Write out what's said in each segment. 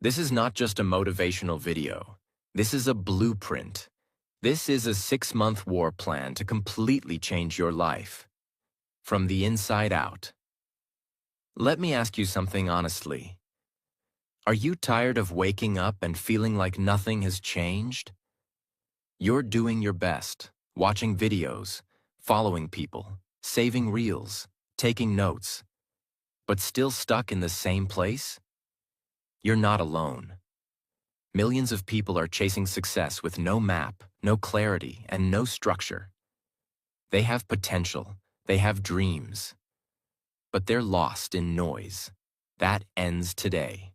This is not just a motivational video. This is a blueprint. This is a 6-month war plan to completely change your life. From the inside out. Let me ask you something honestly. Are you tired of waking up and feeling like nothing has changed? You're doing your best, watching videos, following people, saving reels, taking notes, but still stuck in the same place? You're not alone. Millions of people are chasing success with no map, no clarity, and no structure. They have potential, they have dreams, but they're lost in noise. That ends today.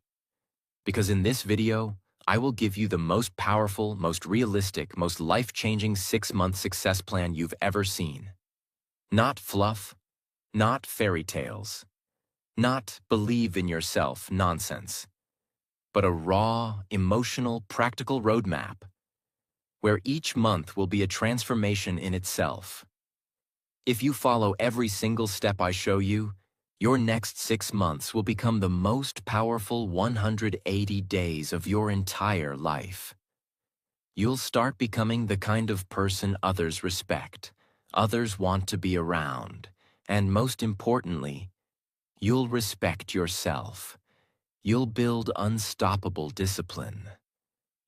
Because in this video, I will give you the most powerful, most realistic, most life-changing 6-month success plan you've ever seen. Not fluff, not fairy tales, not believe in yourself nonsense, but a raw, emotional, practical roadmap where each month will be a transformation in itself. If you follow every single step I show you, your next 6 months will become the most powerful 180 days of your entire life. You'll start becoming the kind of person others respect, others want to be around, and most importantly, you'll respect yourself. You'll build unstoppable discipline.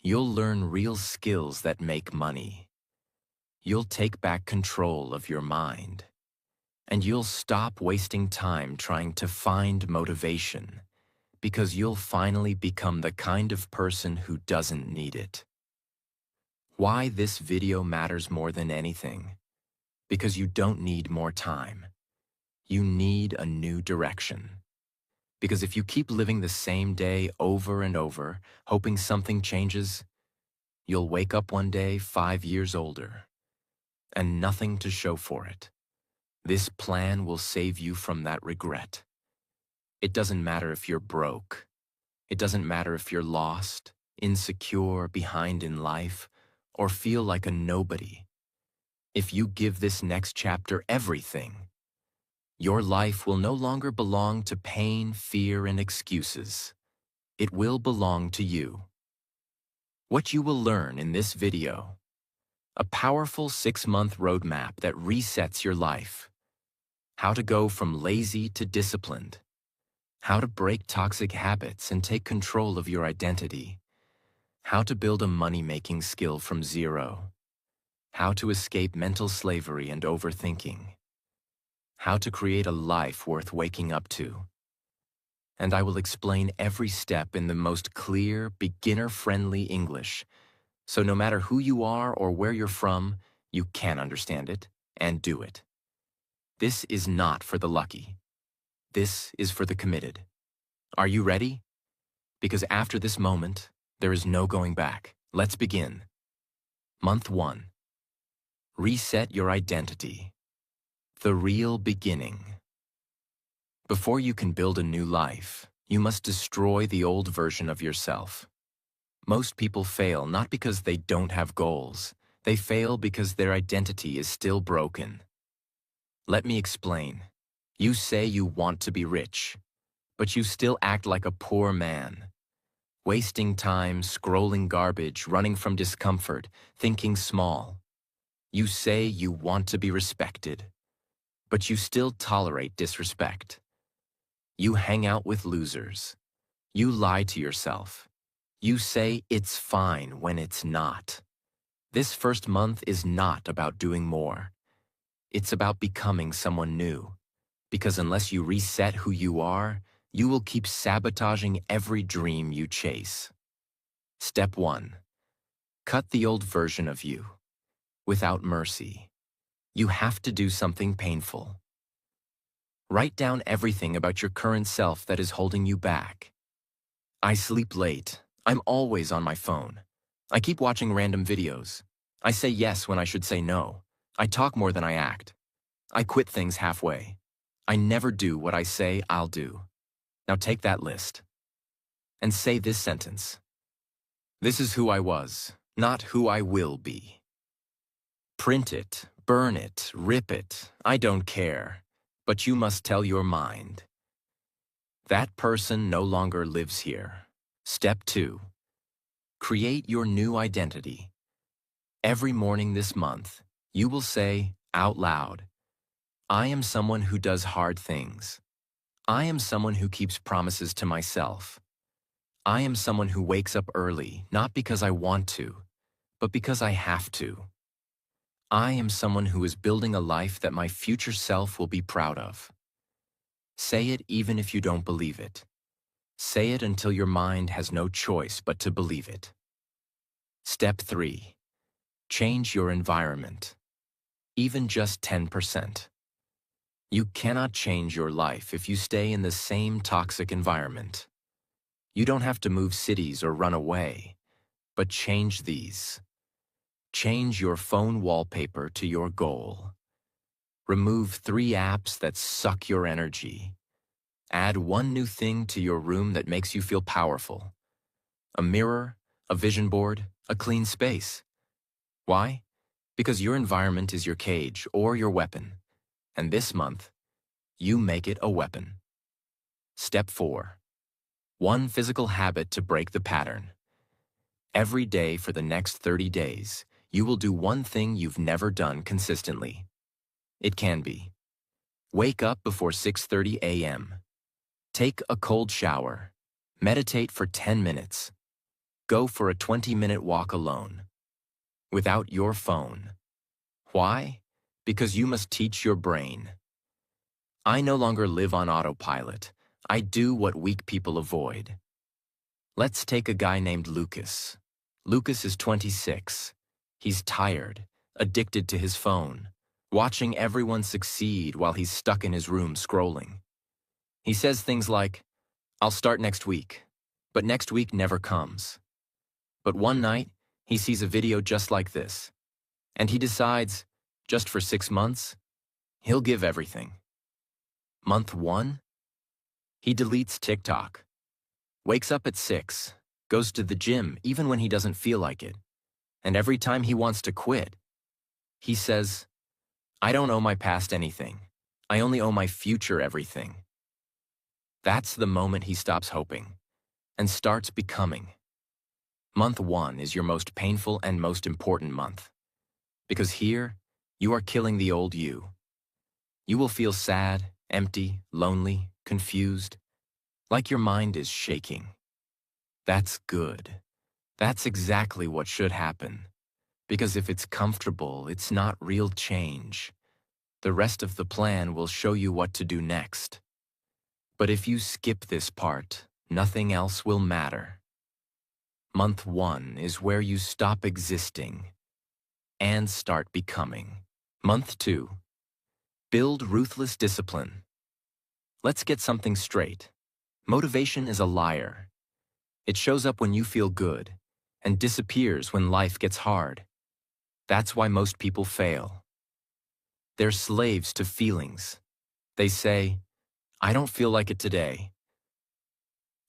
You'll learn real skills that make money. You'll take back control of your mind. And you'll stop wasting time trying to find motivation, because you'll finally become the kind of person who doesn't need it. Why this video matters more than anything? Because you don't need more time. You need a new direction. Because if you keep living the same day over and over, hoping something changes, you'll wake up one day 5 years older, and nothing to show for it. This plan will save you from that regret. It doesn't matter if you're broke. It doesn't matter if you're lost, insecure, behind in life, or feel like a nobody. If you give this next chapter everything, your life will no longer belong to pain, fear, and excuses. It will belong to you. What you will learn in this video: a powerful 6-month roadmap that resets your life. How to go from lazy to disciplined. How to break toxic habits and take control of your identity. How to build a money-making skill from zero. How to escape mental slavery and overthinking. How to create a life worth waking up to. And I will explain every step in the most clear, beginner-friendly English, so no matter who you are or where you're from, you can understand it and do it. This is not for the lucky. This is for the committed. Are you ready? Because after this moment, there is no going back. Let's begin. Month 1. Reset your identity. The real beginning. Before you can build a new life, you must destroy the old version of yourself. Most people fail not because they don't have goals. They fail because their identity is still broken. Let me explain. You say you want to be rich, but you still act like a poor man. Wasting time, scrolling garbage, running from discomfort, thinking small. You say you want to be respected, but you still tolerate disrespect. You hang out with losers. You lie to yourself. You say it's fine when it's not. This first month is not about doing more. It's about becoming someone new. Because unless you reset who you are, you will keep sabotaging every dream you chase. Step 1. Cut the old version of you. Without mercy. You have to do something painful. Write down everything about your current self that is holding you back. I sleep late. I'm always on my phone. I keep watching random videos. I say yes when I should say no. I talk more than I act. I quit things halfway. I never do what I say I'll do. Now take that list and say this sentence. This is who I was, not who I will be. Print it, burn it, rip it, I don't care, but you must tell your mind. That person no longer lives here, Step 2. Create your new identity. Every morning this month, you will say out loud, I am someone who does hard things. I am someone who keeps promises to myself. I am someone who wakes up early, not because I want to, but because I have to. I am someone who is building a life that my future self will be proud of. Say it even if you don't believe it. Say it until your mind has no choice but to believe it. Step 3. Change your environment. Even just 10%. You cannot change your life if you stay in the same toxic environment. You don't have to move cities or run away, but change these. Change your phone wallpaper to your goal. Remove 3 apps that suck your energy. Add 1 new thing to your room that makes you feel powerful. A mirror, a vision board, a clean space. Why? Because your environment is your cage or your weapon. And this month, you make it a weapon. Step 4. 1 physical habit to break the pattern. Every day for the next 30 days, you will do 1 thing you've never done consistently. It can be: wake up before 6:30 a.m. Take a cold shower. Meditate for 10 minutes. Go for a 20-minute walk alone. Without your phone. Why? Because you must teach your brain. I no longer live on autopilot. I do what weak people avoid. Let's take a guy named Lucas. Lucas is 26. He's tired, addicted to his phone, watching everyone succeed while he's stuck in his room scrolling. He says things like, I'll start next week, but next week never comes. But one night, he sees a video just like this, and he decides, just for 6 months, he'll give everything. Month 1, he deletes TikTok, wakes up at 6, goes to the gym even when he doesn't feel like it, and every time he wants to quit, he says, I don't owe my past anything. I only owe my future everything. That's the moment he stops hoping and starts becoming. Month 1 is your most painful and most important month, because here, you are killing the old you. You will feel sad, empty, lonely, confused, like your mind is shaking. That's good. That's exactly what should happen, because if it's comfortable, it's not real change. The rest of the plan will show you what to do next. But if you skip this part, nothing else will matter. Month 1 is where you stop existing and start becoming. Month 2. Build ruthless discipline. Let's get something straight. Motivation is a liar. It shows up when you feel good and disappears when life gets hard. That's why most people fail. They're slaves to feelings. They say, I don't feel like it today.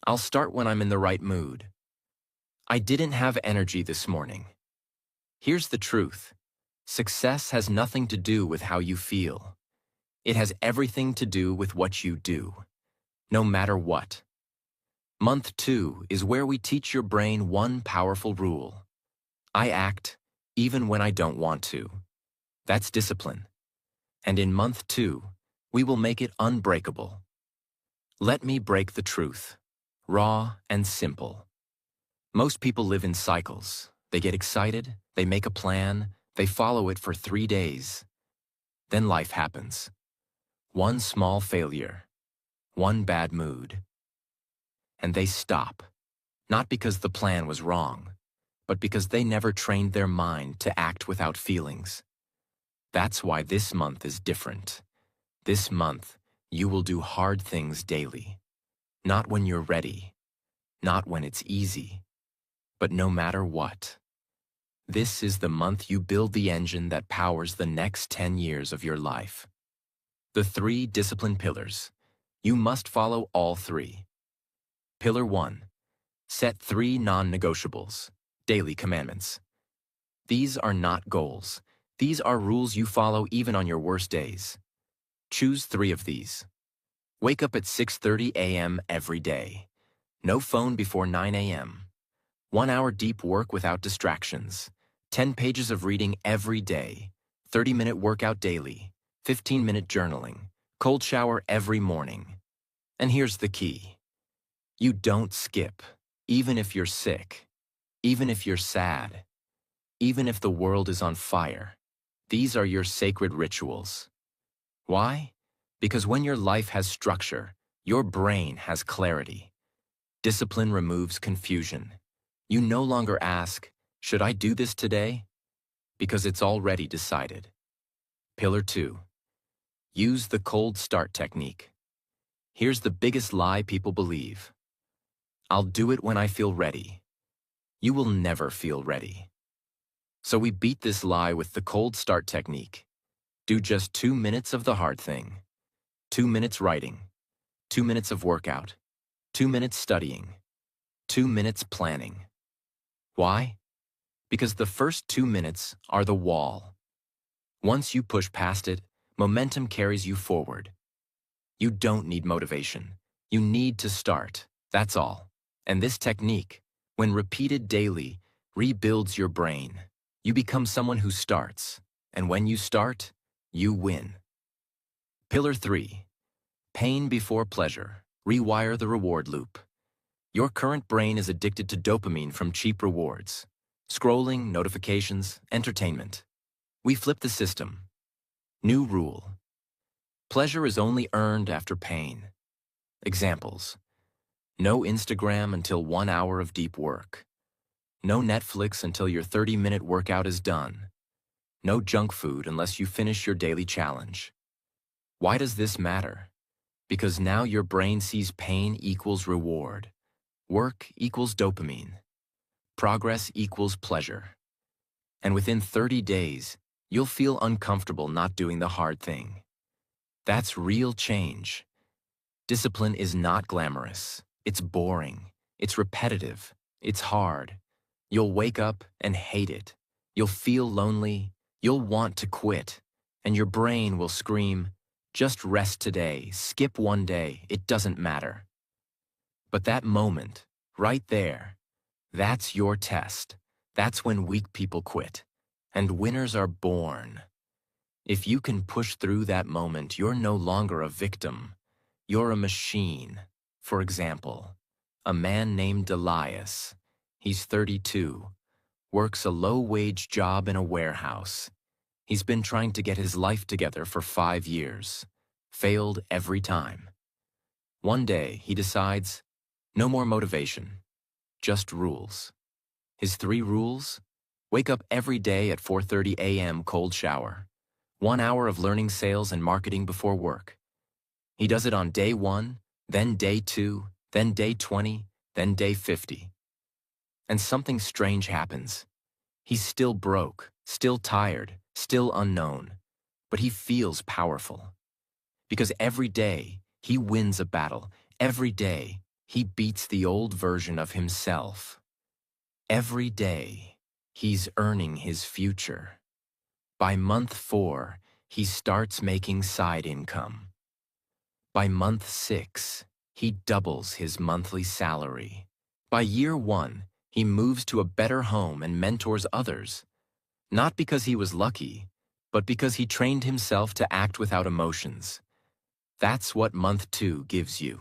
I'll start when I'm in the right mood. I didn't have energy this morning. Here's the truth. Success has nothing to do with how you feel. It has everything to do with what you do, no matter what. Month 2 is where we teach your brain one powerful rule. I act even when I don't want to. That's discipline. And in month 2, we will make it unbreakable. Let me break the truth, raw and simple. Most people live in cycles. They get excited, they make a plan, they follow it for 3 days. Then life happens. One small failure, one bad mood. And they stop, not because the plan was wrong, but because they never trained their mind to act without feelings. That's why this month is different. This month, you will do hard things daily. Not when you're ready, not when it's easy, but no matter what. This is the month you build the engine that powers the next 10 years of your life. The 3 discipline pillars. You must follow all 3. Pillar 1. Set 3 non-negotiables, daily commandments. These are not goals. These are rules you follow even on your worst days. Choose 3 of these. Wake up at 6:30 a.m. every day. No phone before 9 a.m. 1 hour deep work without distractions. 10 pages of reading every day. 30-minute workout daily. 15-minute journaling. Cold shower every morning. And here's the key. You don't skip, even if you're sick, even if you're sad, even if the world is on fire. These are your sacred rituals. Why? Because when your life has structure, your brain has clarity. Discipline removes confusion. You no longer ask, should I do this today? Because it's already decided. Pillar 2. Use the cold start technique. Here's the biggest lie people believe. I'll do it when I feel ready. You will never feel ready. So we beat this lie with the cold start technique. Do just 2 minutes of the hard thing. 2 minutes writing. 2 minutes of workout. 2 minutes studying. 2 minutes planning. Why? Because the first 2 minutes are the wall. Once you push past it, momentum carries you forward. You don't need motivation. You need to start. That's all. And this technique, when repeated daily, rebuilds your brain. You become someone who starts. And when you start, you win. Pillar 3. Pain before pleasure. Rewire the reward loop. Your current brain is addicted to dopamine from cheap rewards. Scrolling, notifications, entertainment. We flip the system. New rule. Pleasure is only earned after pain. Examples. No Instagram until 1 hour of deep work. No Netflix until your 30-minute workout is done. No junk food unless you finish your daily challenge. Why does this matter? Because now your brain sees pain equals reward. Work equals dopamine. Progress equals pleasure. And within 30 days, you'll feel uncomfortable not doing the hard thing. That's real change. Discipline is not glamorous. It's boring. It's repetitive. It's hard. You'll wake up and hate it. You'll feel lonely. You'll want to quit. And your brain will scream, just rest today, skip one day, it doesn't matter. But that moment, right there, that's your test. That's when weak people quit. And winners are born. If you can push through that moment, you're no longer a victim. You're a machine. For example, a man named Elias. He's 32, works a low-wage job in a warehouse. He's been trying to get his life together for 5 years. Failed every time. One day, he decides, no more motivation, just rules. His 3 rules? Wake up every day at 4:30 a.m. cold shower. 1 hour of learning sales and marketing before work. He does it on day 1, then day 2, then day 20, then day 50. And something strange happens. He's still broke, still tired, still unknown, but he feels powerful. Because every day, he wins a battle. Every day, he beats the old version of himself. Every day, he's earning his future. By month 4, he starts making side income. By month 6, he doubles his monthly salary. By year 1, he moves to a better home and mentors others. Not because he was lucky, but because he trained himself to act without emotions. That's what month 2 gives you.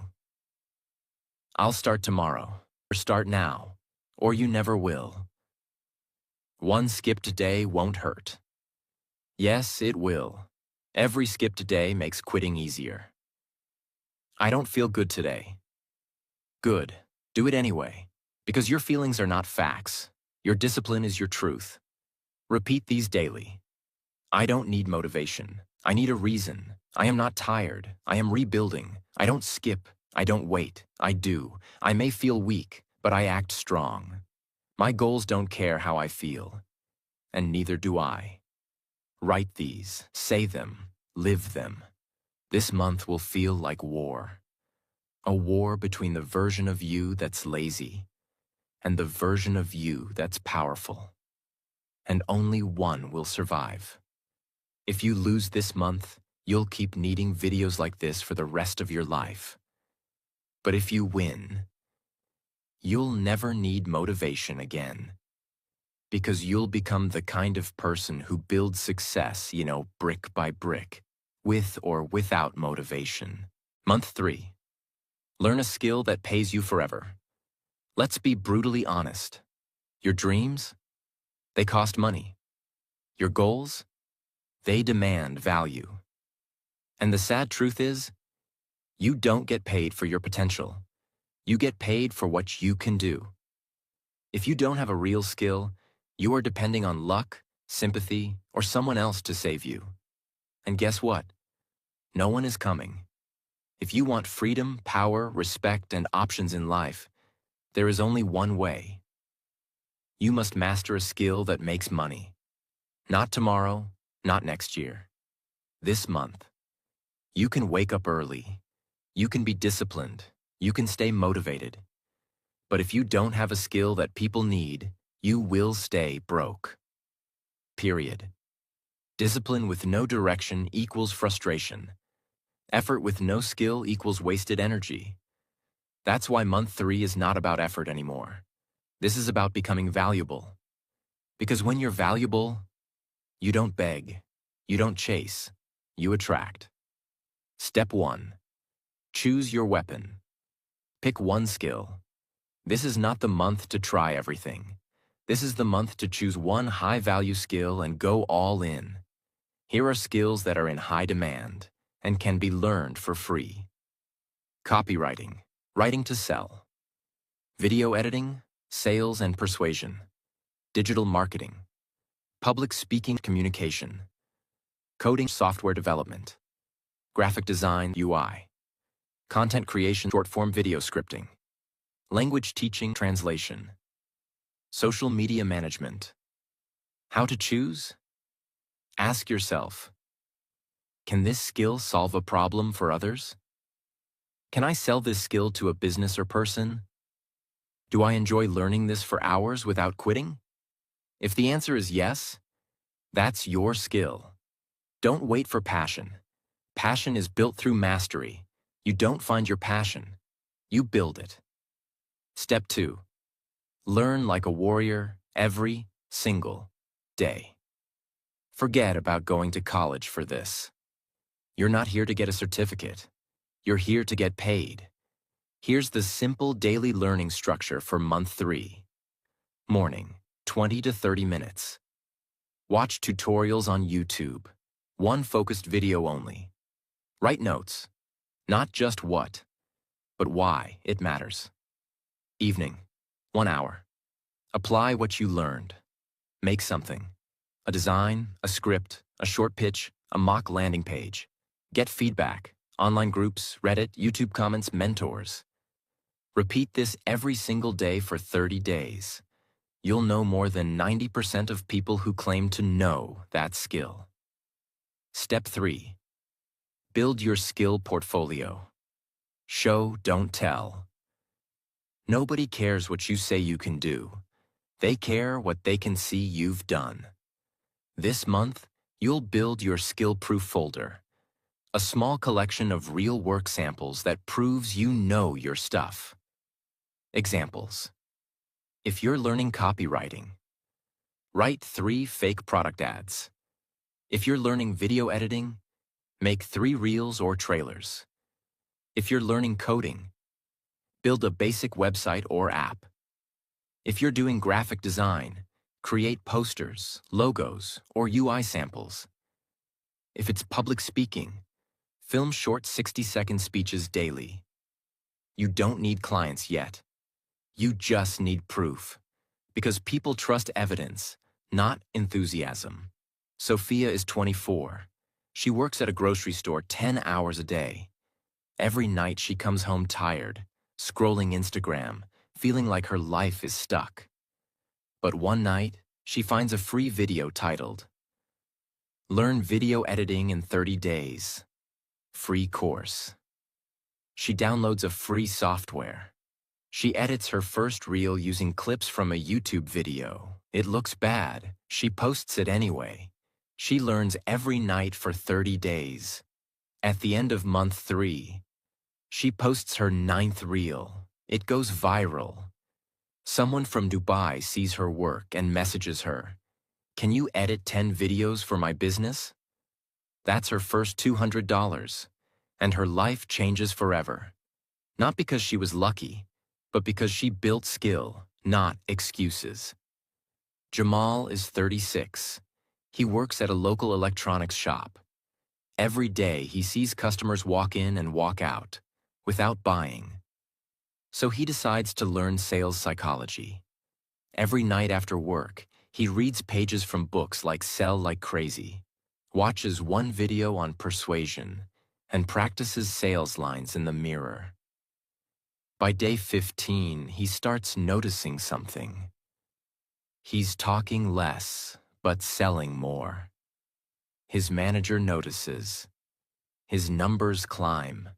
I'll start tomorrow, or start now, or you never will. One skipped day won't hurt. Yes, it will. Every skipped day makes quitting easier. I don't feel good today. Good. Do it anyway. Because your feelings are not facts. Your discipline is your truth. Repeat these daily. I don't need motivation. I need a reason. I am not tired. I am rebuilding. I don't skip. I don't wait. I do. I may feel weak, but I act strong. My goals don't care how I feel. And neither do I. Write these. Say them. Live them. This month will feel like war. A war between the version of you that's lazy and the version of you that's powerful. And only one will survive. If you lose this month, you'll keep needing videos like this for the rest of your life. But if you win, you'll never need motivation again. Because you'll become the kind of person who builds success, brick by brick, with or without motivation. Month 3. Learn a skill that pays you forever. Let's be brutally honest. Your dreams? They cost money. Your goals? They demand value. And the sad truth is, you don't get paid for your potential. You get paid for what you can do. If you don't have a real skill, you are depending on luck, sympathy, or someone else to save you. And guess what? No one is coming. If you want freedom, power, respect, and options in life, there is only one way. You must master a skill that makes money. Not tomorrow, not next year. This month. You can wake up early. You can be disciplined. You can stay motivated. But if you don't have a skill that people need, you will stay broke. Period. Discipline with no direction equals frustration. Effort with no skill equals wasted energy. That's why month 3 is not about effort anymore. This is about becoming valuable. Because when you're valuable, you don't beg, you don't chase, you attract. Step 1. Choose your weapon. Pick one skill. This is not the month to try everything. This is the month to choose one high-value skill and go all in. Here are skills that are in high demand and can be learned for free. Copywriting, writing to sell. Video editing, sales and persuasion. Digital marketing. Public speaking, communication. Coding, software development. Graphic design, UI. Content creation, short-form video scripting. Language teaching, translation. Social media management. How to choose? Ask yourself, can this skill solve a problem for others? Can I sell this skill to a business or person? Do I enjoy learning this for hours without quitting? If the answer is yes, that's your skill. Don't wait for passion. Passion is built through mastery. You don't find your passion. You build it. Step 2. Learn like a warrior every single day. Forget about going to college for this. You're not here to get a certificate. You're here to get paid. Here's the simple daily learning structure for month 3. Morning, 20 to 30 minutes. Watch tutorials on YouTube. One focused video only. Write notes. Not just what, but why it matters. Evening, 1 hour. Apply what you learned. Make something. A design, a script, a short pitch, a mock landing page. Get feedback, online groups, Reddit, YouTube comments, mentors. Repeat this every single day for 30 days. You'll know more than 90% of people who claim to know that skill. Step 3. Build your skill portfolio. Show, don't tell. Nobody cares what you say you can do. They care what they can see you've done. This month, you'll build your skill-proof folder. A small collection of real work samples that proves you know your stuff. Examples. If you're learning copywriting, write 3 fake product ads. If you're learning video editing, make 3 reels or trailers. If you're learning coding, build a basic website or app. If you're doing graphic design, create posters, logos, or UI samples. If it's public speaking, film short 60-second speeches daily. You don't need clients yet. You just need proof. Because people trust evidence, not enthusiasm. Sophia is 24. She works at a grocery store 10 hours a day. Every night she comes home tired, scrolling Instagram, feeling like her life is stuck. But one night, she finds a free video titled, Learn Video Editing in 30 Days. Free course. She downloads a free software. She edits her first reel using clips from a YouTube video. It looks bad. She posts it anyway. She learns every night for 30 days. At the end of month 3, she posts her 9th reel. It goes viral. Someone from Dubai sees her work and messages her, "Can you edit 10 videos for my business?" That's her first $200, and her life changes forever. Not because she was lucky, but because she built skill, not excuses. Jamal is 36. He works at a local electronics shop. Every day he sees customers walk in and walk out, without buying. So he decides to learn sales psychology. Every night after work, he reads pages from books like Sell Like Crazy, watches one video on persuasion, and practices sales lines in the mirror. By day 15, he starts noticing something. He's talking less, but selling more. His manager notices. His numbers climb.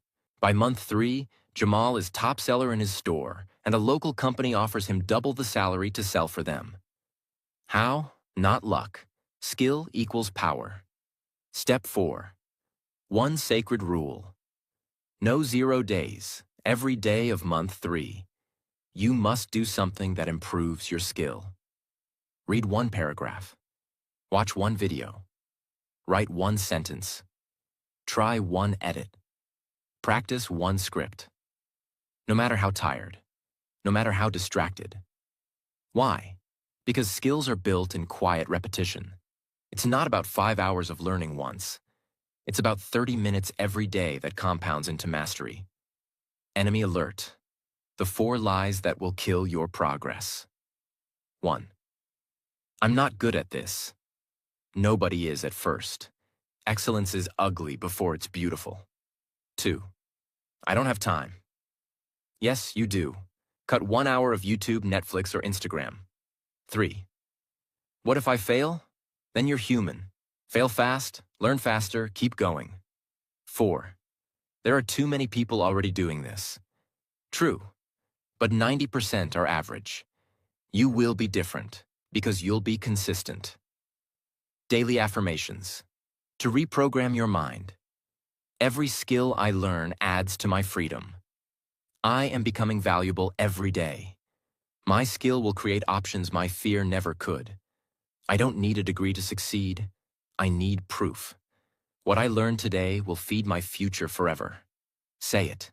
By month 3, Jamal is top seller in his store, and a local company offers him double the salary to sell for them. How? Not luck. Skill equals power. Step 4. One sacred rule. No 0 days. Every day of month 3. You must do something that improves your skill. Read one paragraph. Watch one video. Write one sentence. Try one edit. Practice one script. No matter how tired. No matter how distracted. Why? Because skills are built in quiet repetition. It's not about 5 hours of learning once. It's about 30 minutes every day that compounds into mastery. Enemy alert. The 4 lies that will kill your progress. 1. I'm not good at this. Nobody is at first. Excellence is ugly before it's beautiful. 2. I don't have time. Yes, you do. Cut 1 hour of YouTube, Netflix, or Instagram. 3. What if I fail? Then you're human. Fail fast, learn faster, keep going. 4. There are too many people already doing this. True, but 90% are average. You will be different because you'll be consistent. Daily affirmations. To reprogram your mind. Every skill I learn adds to my freedom. I am becoming valuable every day. My skill will create options my fear never could. I don't need a degree to succeed. I need proof. What I learn today will feed my future forever. Say it.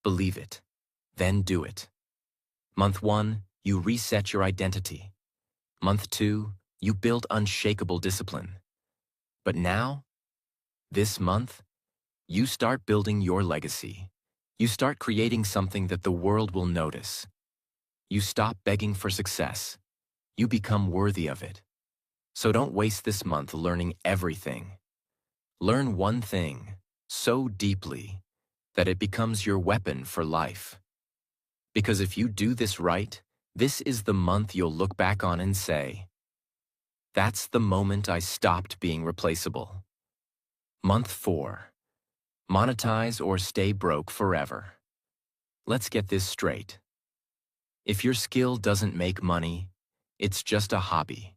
Believe it. Then do it. Month 1, you reset your identity. Month 2, you build unshakable discipline. But now, this month, you start building your legacy. You start creating something that the world will notice. You stop begging for success. You become worthy of it. So don't waste this month learning everything. Learn one thing so deeply that it becomes your weapon for life. Because if you do this right, this is the month you'll look back on and say, "That's the moment I stopped being replaceable." Month 4. Monetize or stay broke forever. Let's get this straight. If your skill doesn't make money, it's just a hobby.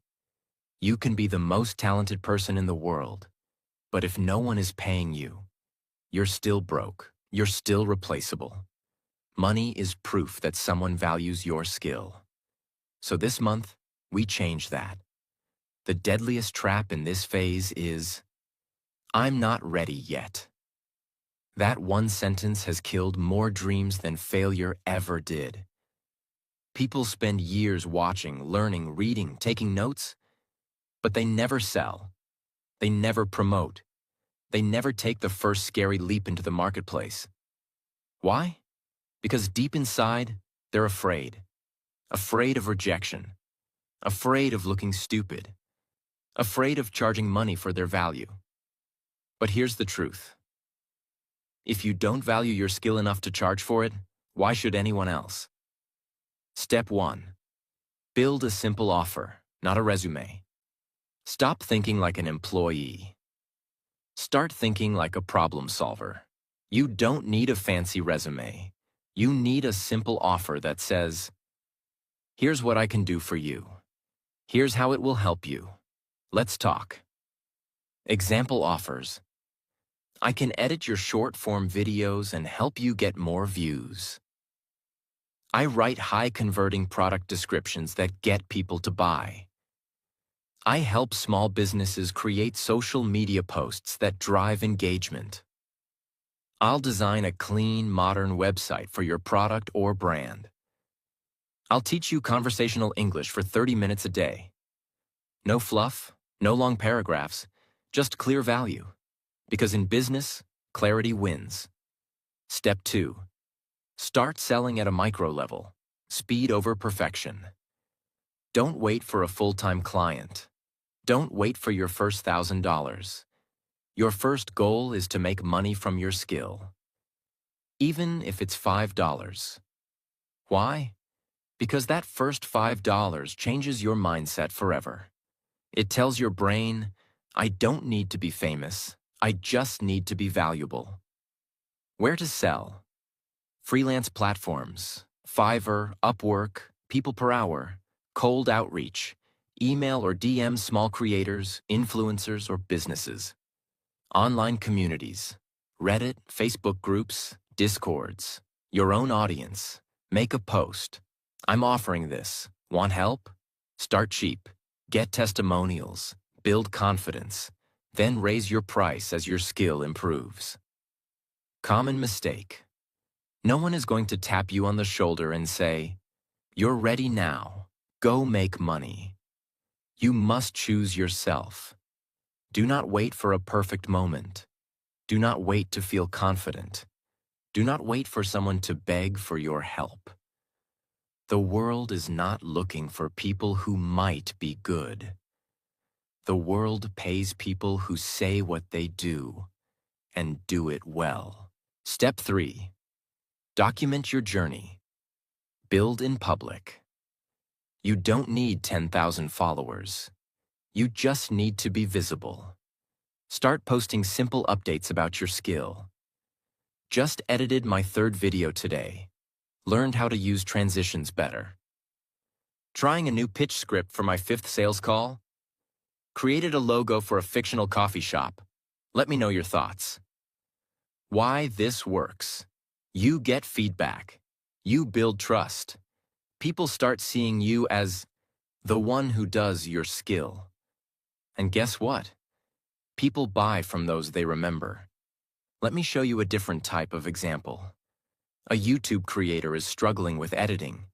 You can be the most talented person in the world, but if no one is paying you, you're still broke. You're still replaceable. Money is proof that someone values your skill. So this month, we change that. The deadliest trap in this phase is, "I'm not ready yet." That one sentence has killed more dreams than failure ever did. People spend years watching, learning, reading, taking notes, but they never sell. They never promote. They never take the first scary leap into the marketplace. Why? Because deep inside, they're afraid. Afraid of rejection. Afraid of looking stupid. Afraid of charging money for their value. But here's the truth. If you don't value your skill enough to charge for it, why should anyone else? Step 1. Build a simple offer, not a resume. Stop thinking like an employee. Start thinking like a problem solver. You don't need a fancy resume. You need a simple offer that says, "Here's what I can do for you. Here's how it will help you. Let's talk." Example offers. I can edit your short-form videos and help you get more views. I write high-converting product descriptions that get people to buy. I help small businesses create social media posts that drive engagement. I'll design a clean, modern website for your product or brand. I'll teach you conversational English for 30 minutes a day. No fluff, no long paragraphs, just clear value. Because in business, clarity wins. Step 2. Start selling at a micro level. Speed over perfection. Don't wait for a full-time client. Don't wait for your first $1,000. Your first goal is to make money from your skill. Even if it's $5. Why? Because that first $5 changes your mindset forever. It tells your brain, I don't need to be famous, I just need to be valuable. Where to sell? Freelance platforms, Fiverr, Upwork, People Per Hour, cold outreach, email or DM small creators, influencers, or businesses. Online communities, Reddit, Facebook groups, Discords, your own audience. Make a post. I'm offering this. Want help? Start cheap. Get testimonials. Build confidence. Then raise your price as your skill improves. Common mistake. No one is going to tap you on the shoulder and say, "You're ready now. Go make money." You must choose yourself. Do not wait for a perfect moment. Do not wait to feel confident. Do not wait for someone to beg for your help. The world is not looking for people who might be good. The world pays people who say what they do and do it well. Step 3. Document your journey. Build in public. You don't need 10,000 followers. You just need to be visible. Start posting simple updates about your skill. Just edited my 3rd video today. Learned how to use transitions better. Trying a new pitch script for my 5th sales call. Created a logo for a fictional coffee shop. Let me know your thoughts. Why this works. You get feedback. You build trust. People start seeing you as the one who does your skill. And guess what? People buy from those they remember. Let me show you a different type of example. A YouTube creator is struggling with editing.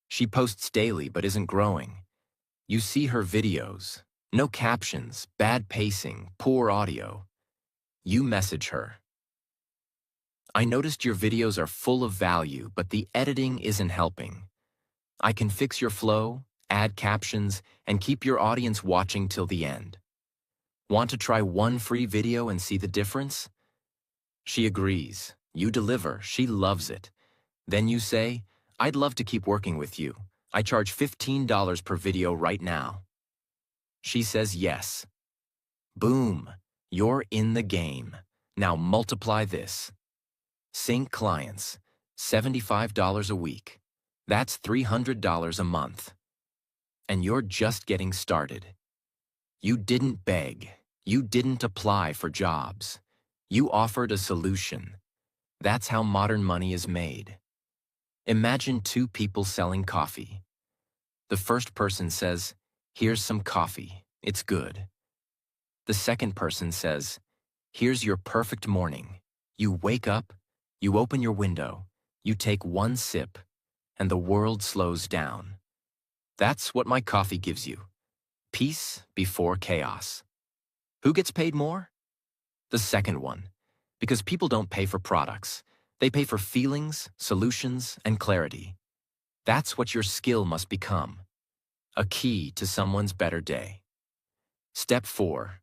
She posts daily but isn't growing. You see her videos. No captions, bad pacing, poor audio. You message her. I noticed your videos are full of value, but the editing isn't helping. I can fix your flow, add captions, and keep your audience watching till the end. Want to try one free video and see the difference? She agrees. You deliver. She loves it. Then you say, I'd love to keep working with you. I charge $15 per video right now. She says yes. Boom. You're in the game. Now multiply this. Sync clients, $75 a week. That's $300 a month. And you're just getting started. You didn't beg. You didn't apply for jobs. You offered a solution. That's how modern money is made. Imagine 2 people selling coffee. The first person says, here's some coffee. It's good. The second person says, here's your perfect morning. You wake up, you open your window, you take one sip, and the world slows down. That's what my coffee gives you. Peace before chaos. Who gets paid more? The second one. Because people don't pay for products. They pay for feelings, solutions, and clarity. That's what your skill must become. A key to someone's better day. Step 4.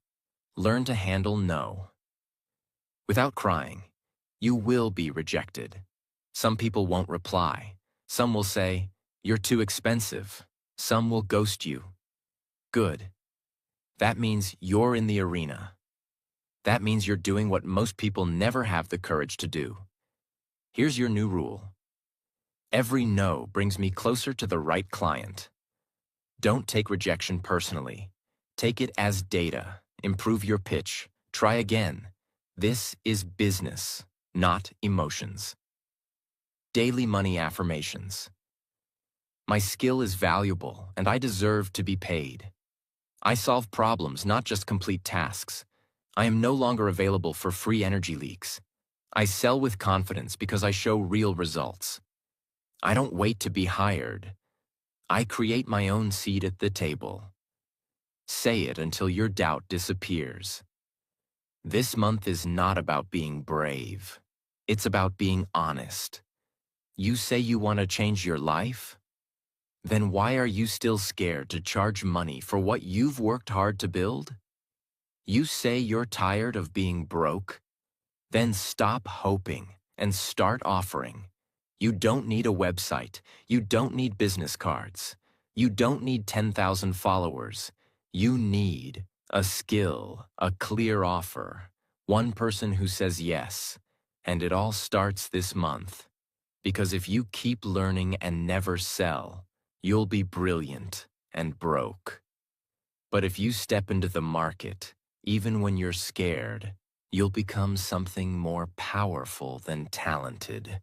Learn to handle no. Without crying, you will be rejected. Some people won't reply. Some will say, you're too expensive. Some will ghost you. Good. That means you're in the arena. That means you're doing what most people never have the courage to do. Here's your new rule. Every no brings me closer to the right client. Don't take rejection personally. Take it as data. Improve your pitch. Try again. This is business, not emotions. Daily money affirmations. My skill is valuable, and I deserve to be paid. I solve problems, not just complete tasks. I am no longer available for free energy leaks. I sell with confidence because I show real results. I don't wait to be hired. I create my own seat at the table. Say it until your doubt disappears. This month is not about being brave. It's about being honest. You say you want to change your life? Then why are you still scared to charge money for what you've worked hard to build? You say you're tired of being broke? Then stop hoping and start offering. You don't need a website. You don't need business cards. You don't need 10,000 followers. You need a skill, a clear offer, one person who says yes. And it all starts this month. Because if you keep learning and never sell, you'll be brilliant and broke. But if you step into the market, even when you're scared, you'll become something more powerful than talented.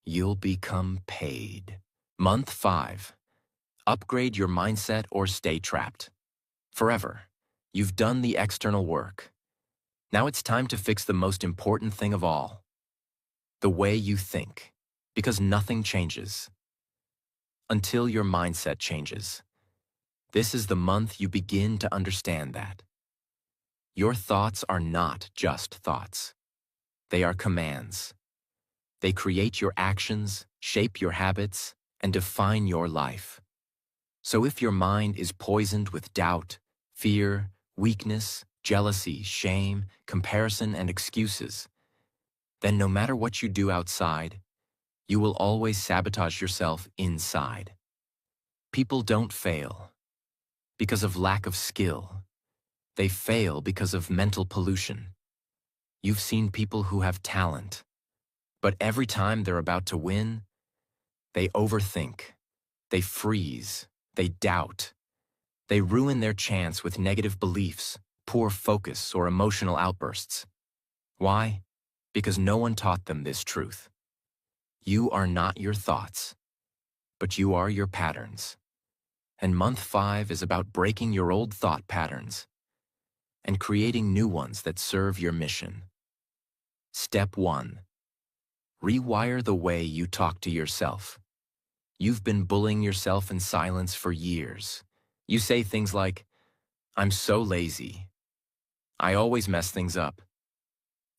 You'll become paid. Month 5. Upgrade your mindset or stay trapped. Forever. You've done the external work. Now it's time to fix the most important thing of all. The way you think. Because nothing changes until your mindset changes. This is the month you begin to understand that. Your thoughts are not just thoughts. They are commands. They create your actions, shape your habits, and define your life. So if your mind is poisoned with doubt, fear, weakness, jealousy, shame, comparison, and excuses, then no matter what you do outside, you will always sabotage yourself inside. People don't fail because of lack of skill. They fail because of mental pollution. You've seen people who have talent, but every time they're about to win, they overthink, they freeze, they doubt. They ruin their chance with negative beliefs, poor focus, or emotional outbursts. Why? Because no one taught them this truth. You are not your thoughts, but you are your patterns. And month 5 is about breaking your old thought patterns and creating new ones that serve your mission. Step 1. Rewire the way you talk to yourself. You've been bullying yourself in silence for years. You say things like, "I'm so lazy. I always mess things up.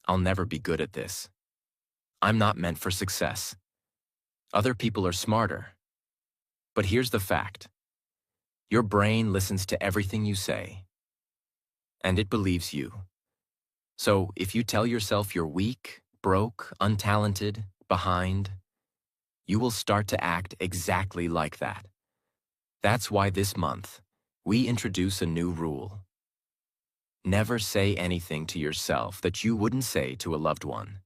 I'll never be good at this. I'm not meant for success. Other people are smarter." But here's the fact. Your brain listens to everything you say, and it believes you. So if you tell yourself you're weak, broke, untalented, behind, you will start to act exactly like that. That's why this month, we introduce a new rule. Never say anything to yourself that you wouldn't say to a loved one.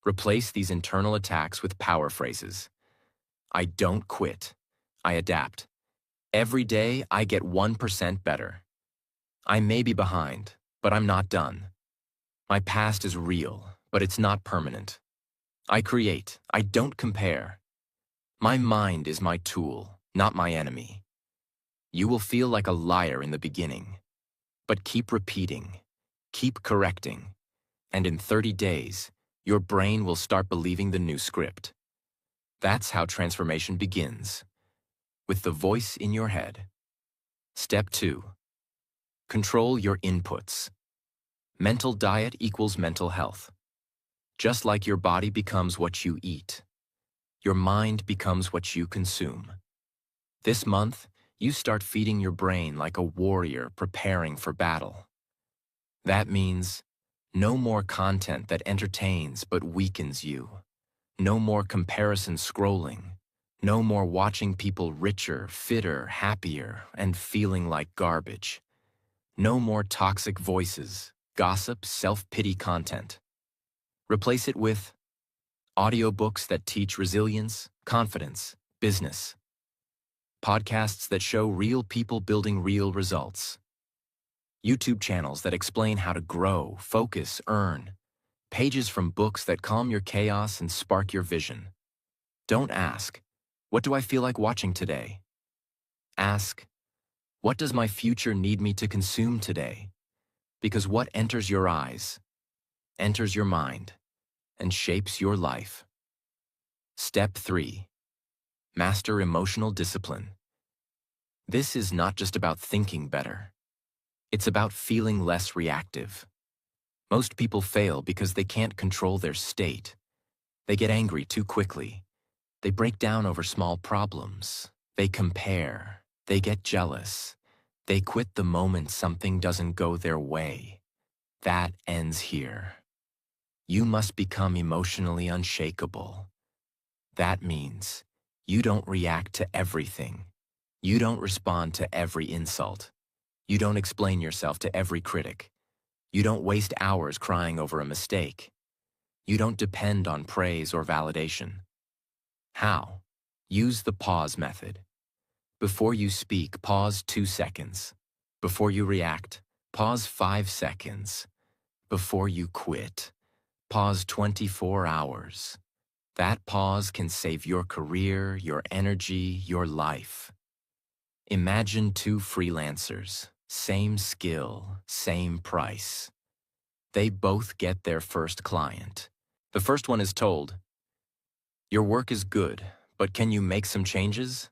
Replace these internal attacks with power phrases. I don't quit. I adapt. Every day, I get 1% better. I may be behind, but I'm not done. My past is real, but it's not permanent. I create. I don't compare. My mind is my tool, not my enemy. You will feel like a liar in the beginning, but keep repeating, keep correcting, and in 30 days, your brain will start believing the new script. That's how transformation begins, with the voice in your head. Step 2. Control your inputs. Mental diet equals mental health. Just like your body becomes what you eat, your mind becomes what you consume. This month, you start feeding your brain like a warrior preparing for battle. That means no more content that entertains but weakens you. No more comparison scrolling. No more watching people richer, fitter, happier, and feeling like garbage. No more toxic voices, gossip, self-pity content. Replace it with audiobooks that teach resilience, confidence, business. Podcasts that show real people building real results. YouTube channels that explain how to grow, focus, earn. Pages from books that calm your chaos and spark your vision. Don't ask, What do I feel like watching today? Ask, what does my future need me to consume today? Because what enters your eyes, enters your mind, and shapes your life. Step 3. Master emotional discipline. This is not just about thinking better. It's about feeling less reactive. Most people fail because they can't control their state. They get angry too quickly. They break down over small problems. They compare. They get jealous. They quit the moment something doesn't go their way. That ends here. You must become emotionally unshakable. That means you don't react to everything. You don't respond to every insult. You don't explain yourself to every critic. You don't waste hours crying over a mistake. You don't depend on praise or validation. How? Use the pause method. Before you speak, pause 2 seconds. Before you react, pause 5 seconds. Before you quit, pause 24 hours. That pause can save your career, your energy, your life. Imagine 2 freelancers, same skill, same price. They both get their first client. The first one is told, "Your work is good, but can you make some changes?"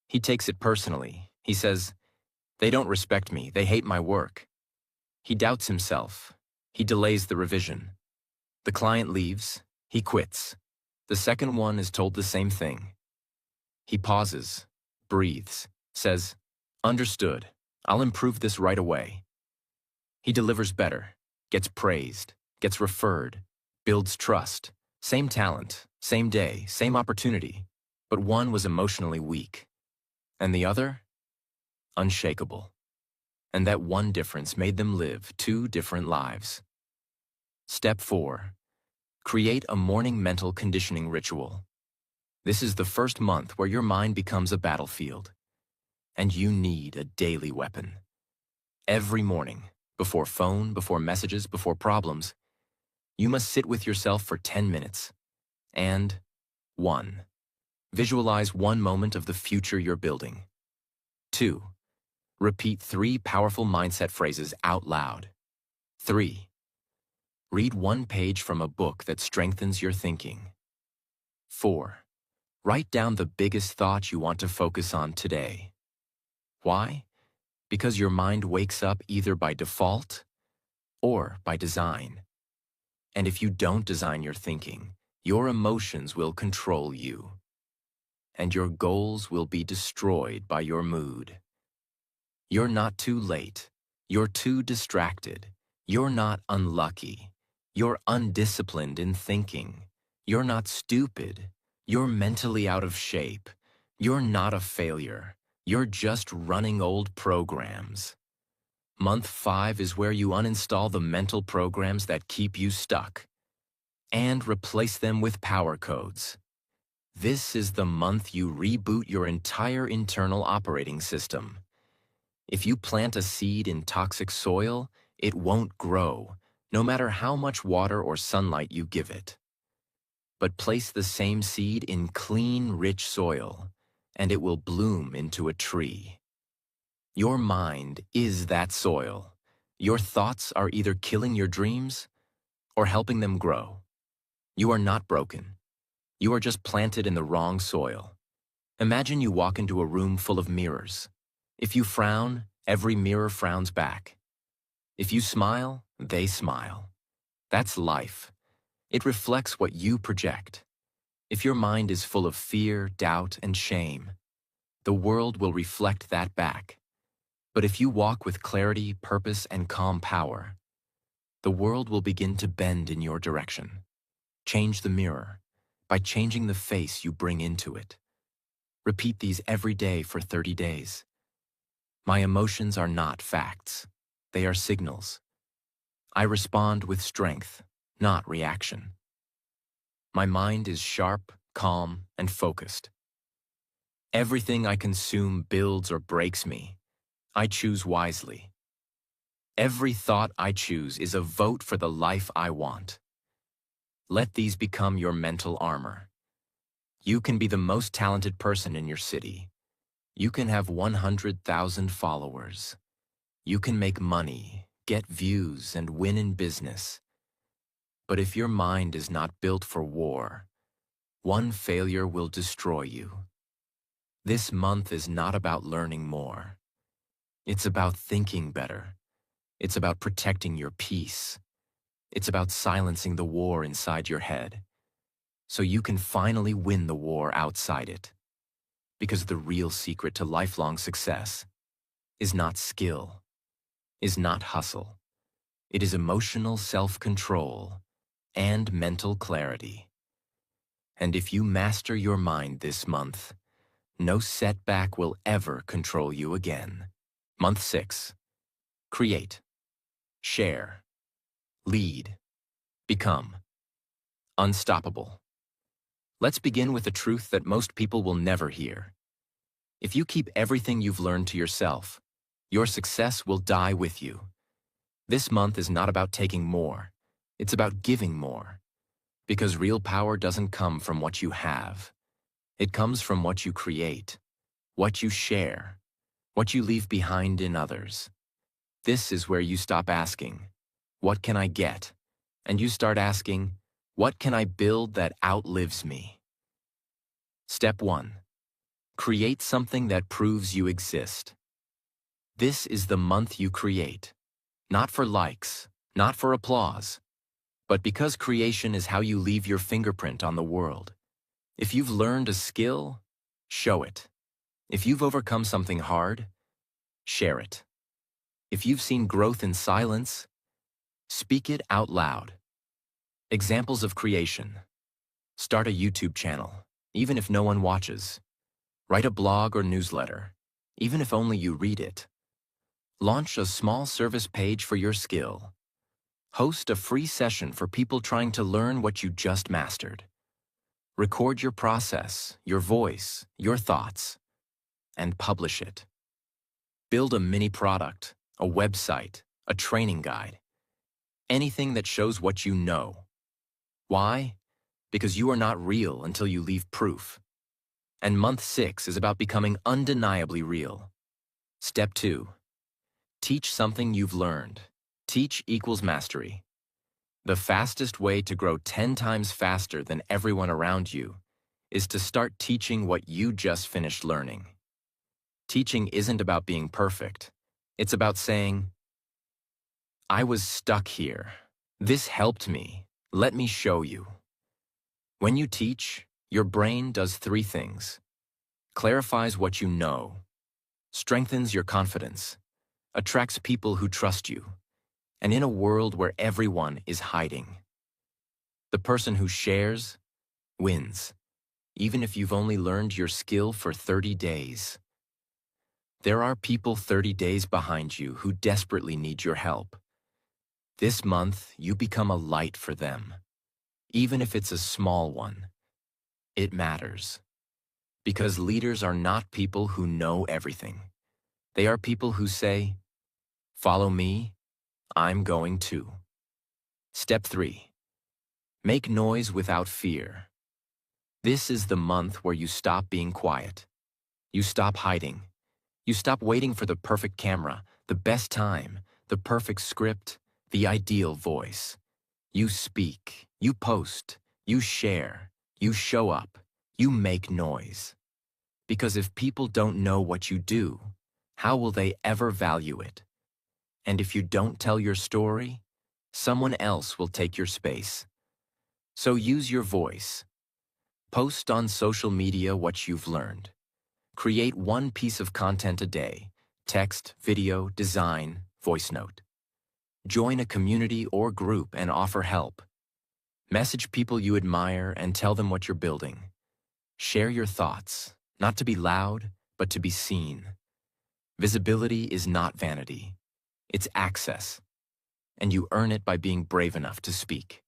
He takes it personally. He says, "They don't respect me, they hate my work." He doubts himself. He delays the revision. The client leaves. He quits. The second one is told the same thing. He pauses, breathes, says, "Understood. I'll improve this right away." He delivers better, gets praised, gets referred, builds trust. Same talent, same day, same opportunity, but one was emotionally weak, and the other, unshakable. And that one difference made them live 2 different lives. Step 4. Create a morning mental conditioning ritual. This is the first month where your mind becomes a battlefield, and you need a daily weapon. Every morning, before phone, before messages, before problems, you must sit with yourself for 10 minutes. And 1. Visualize one moment of the future you're building. 2. Repeat 3 powerful mindset phrases out loud. 3. Read 1 page from a book that strengthens your thinking. 4. Write down the biggest thought you want to focus on today. Why? Because your mind wakes up either by default or by design. And if you don't design your thinking, your emotions will control you, and your goals will be destroyed by your mood. You're not too late. You're too distracted. You're not unlucky. You're undisciplined in thinking. You're not stupid. You're mentally out of shape. You're not a failure. You're just running old programs. Month 5 is where you uninstall the mental programs that keep you stuck and replace them with power codes. This is the month you reboot your entire internal operating system. If you plant a seed in toxic soil, it won't grow, no matter how much water or sunlight you give it. But place the same seed in clean, rich soil, and it will bloom into a tree. Your mind is that soil. Your thoughts are either killing your dreams or helping them grow. You are not broken. You are just planted in the wrong soil. Imagine you walk into a room full of mirrors. If you frown, every mirror frowns back. If you smile, they smile. That's life. It reflects what you project. If your mind is full of fear, doubt, and shame, the world will reflect that back. But if you walk with clarity, purpose, and calm power, the world will begin to bend in your direction. Change the mirror by changing the face you bring into it. Repeat these every day for 30 days. My emotions are not facts. They are signals. I respond with strength, not reaction. My mind is sharp, calm, and focused. Everything I consume builds or breaks me. I choose wisely. Every thought I choose is a vote for the life I want. Let these become your mental armor. You can be the most talented person in your city. You can have 100,000 followers. You can make money, get views, and win in business. But if your mind is not built for war, one failure will destroy you. This month is not about learning more. It's about thinking better. It's about protecting your peace. It's about silencing the war inside your head, so you can finally win the war outside it. Because the real secret to lifelong success is not skill, is not hustle. It is emotional self-control and mental clarity. And if you master your mind this month, no setback will ever control you again. Month 6. Create, share, lead, become unstoppable. Let's begin with a truth that most people will never hear. If you keep everything you've learned to yourself, your success will die with you. This month is not about taking more. It's about giving more. Because real power doesn't come from what you have. It comes from what you create, what you share, what you leave behind in others. This is where you stop asking, "What can I get?" and you start asking, "What can I build that outlives me?" Step 1. Create something that proves you exist. This is the month you create. Not for likes, not for applause, but because creation is how you leave your fingerprint on the world. If you've learned a skill, show it. If you've overcome something hard, share it. If you've seen growth in silence, speak it out loud. Examples of creation. Start a YouTube channel, even if no one watches. Write a blog or newsletter, even if only you read it. Launch a small service page for your skill. Host a free session for people trying to learn what you just mastered. Record your process, your voice, your thoughts, and publish it. Build a mini product, a website, a training guide. Anything that shows what you know. Why? Because you are not real until you leave proof. And month 6 is about becoming undeniably real. Step 2. Teach something you've learned. Teach equals mastery. The fastest way to grow 10 times faster than everyone around you is to start teaching what you just finished learning. Teaching isn't about being perfect. It's about saying, "I was stuck here. This helped me. Let me show you." When you teach, your brain does 3 things. Clarifies what you know, strengthens your confidence, attracts people who trust you, and in a world where everyone is hiding. The person who shares wins, even if you've only learned your skill for 30 days. There are people 30 days behind you who desperately need your help. This month, you become a light for them. Even if it's a small one, it matters. Because leaders are not people who know everything. They are people who say, "Follow me, I'm going to." Step 3. Make noise without fear. This is the month where you stop being quiet. You stop hiding. You stop waiting for the perfect camera, the best time, the perfect script, the ideal voice. You speak, you post, you share, you show up, you make noise. Because if people don't know what you do, how will they ever value it? And if you don't tell your story, someone else will take your space. So use your voice. Post on social media what you've learned. Create one piece of content a day: text, video, design, voice note. Join a community or group and offer help. Message people you admire and tell them what you're building. Share your thoughts, not to be loud, but to be seen. Visibility is not vanity. It's access. And you earn it by being brave enough to speak.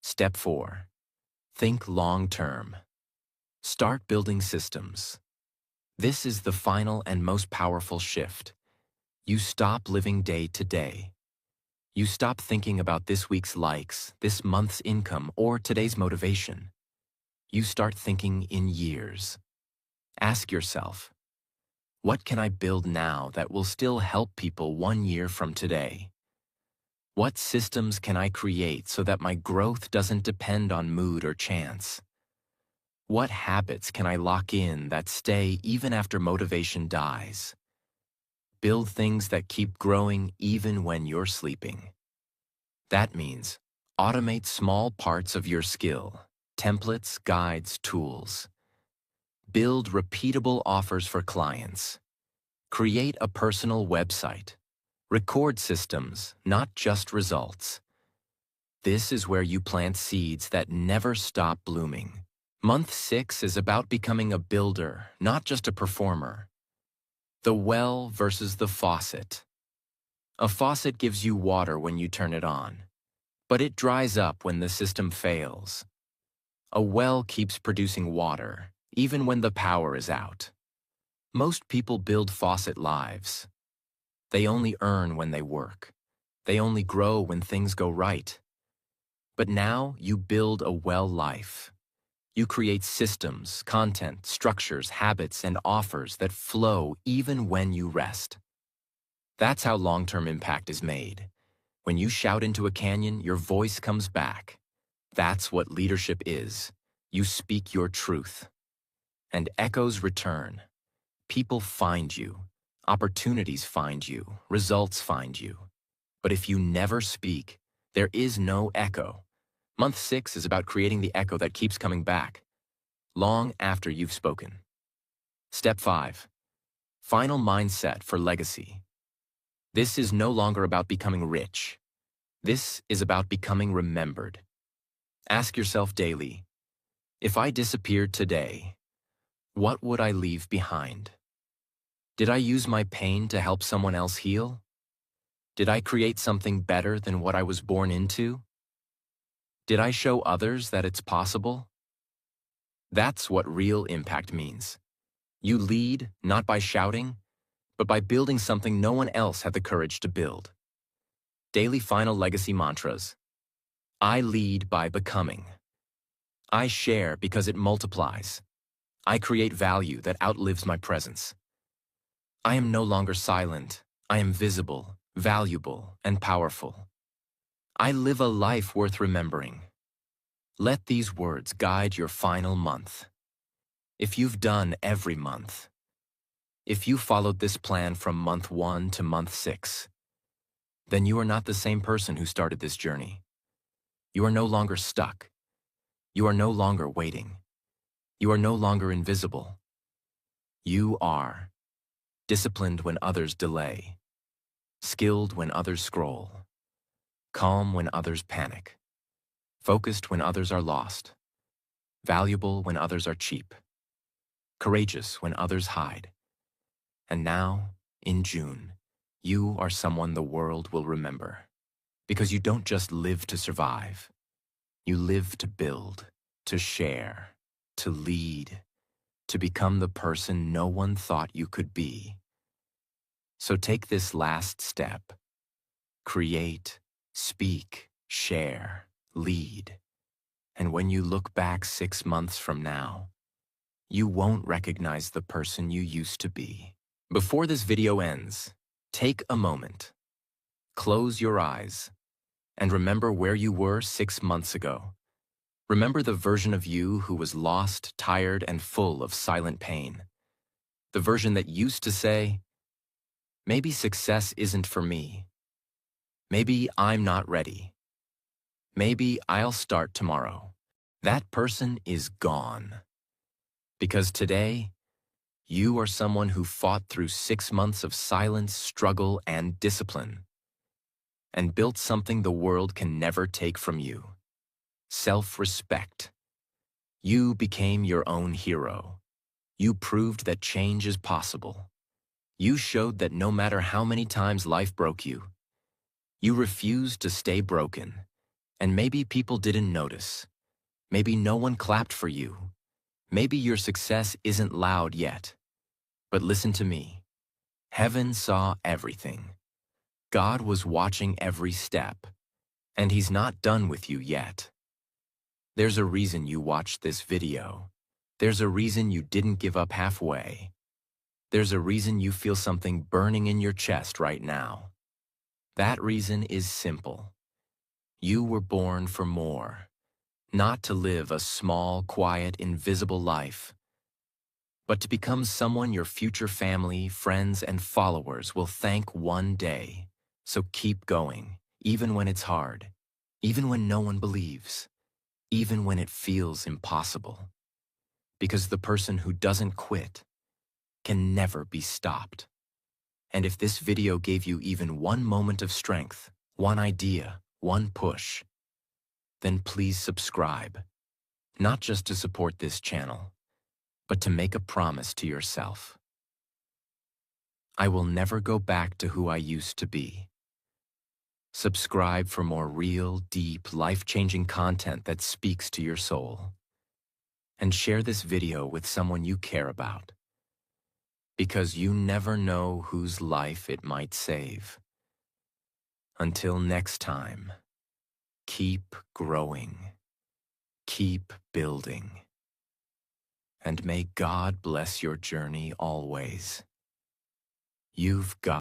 Step 4. Think long-term. Start building systems. This is the final and most powerful shift. You stop living day to day. You stop thinking about this week's likes, this month's income, or today's motivation. you start thinking in years. Ask yourself, what can I build now that will still help people 1 year from today? What systems can I create so that my growth doesn't depend on mood or chance? What habits can I lock in that stay even after motivation dies? Build things that keep growing even when you're sleeping. That means automate small parts of your skill, templates, guides, tools. Build repeatable offers for clients. Create a personal website. Record systems, not just results. This is where you plant seeds that never stop blooming. Month 6 is about becoming a builder, not just a performer. The well versus the faucet. A faucet gives you water when you turn it on, but it dries up when the system fails. A well keeps producing water, even when the power is out. Most people build faucet lives. They only earn when they work. They only grow when things go right. But now you build a well life. You create systems, content, structures, habits, and offers that flow even when you rest. That's how long-term impact is made. When you shout into a canyon, your voice comes back. That's what leadership is. You speak your truth. And echoes return. People find you. Opportunities find you. Results find you. But if you never speak, there is no echo. Month 6 is about creating the echo that keeps coming back, long after you've spoken. Step 5. Final mindset for legacy. This is no longer about becoming rich. This is about becoming remembered. Ask yourself daily, if I disappeared today, what would I leave behind? Did I use my pain to help someone else heal? Did I create something better than what I was born into? Did I show others that it's possible? That's what real impact means. You lead not by shouting, but by building something no one else had the courage to build. Daily final legacy mantras. I lead by becoming. I share because it multiplies. I create value that outlives my presence. I am no longer silent. I am visible, valuable, and powerful. I live a life worth remembering. Let these words guide your final month. If you've done every month, if you followed this plan from month 1 to month 6, then you are not the same person who started this journey. You are no longer stuck. You are no longer waiting. You are no longer invisible. You are disciplined when others delay, skilled when others scroll, calm when others panic, focused when others are lost, valuable when others are cheap, courageous when others hide. And now, in June, you are someone the world will remember. Because you don't just live to survive. You live to build, to share, to lead, to become the person no one thought you could be. So take this last step. Create, speak, share, lead. And when you look back 6 months from now, you won't recognize the person you used to be. Before this video ends, take a moment. Close your eyes and remember where you were 6 months ago. Remember the version of you who was lost, tired, and full of silent pain. The version that used to say, maybe success isn't for me. Maybe I'm not ready. Maybe I'll start tomorrow. That person is gone. Because today, you are someone who fought through 6 months of silence, struggle, and discipline, and built something the world can never take from you. Self-respect. You became your own hero. You proved that change is possible. You showed that no matter how many times life broke you, you refused to stay broken. And maybe people didn't notice. Maybe no one clapped for you. Maybe your success isn't loud yet. But listen to me. Heaven saw everything. God was watching every step, and He's not done with you yet. There's a reason you watched this video. There's a reason you didn't give up halfway. There's a reason you feel something burning in your chest right now. That reason is simple. You were born for more, not to live a small, quiet, invisible life, but to become someone your future family, friends, and followers will thank one day. So keep going, even when it's hard, even when no one believes, even when it feels impossible. Because the person who doesn't quit can never be stopped. And if this video gave you even one moment of strength, one idea, one push, then please subscribe, not just to support this channel, but to make a promise to yourself. I will never go back to who I used to be. Subscribe for more real, deep, life-changing content that speaks to your soul. And share this video with someone you care about, because you never know whose life it might save. Until next time, keep growing, keep building, and may God bless your journey always. You've got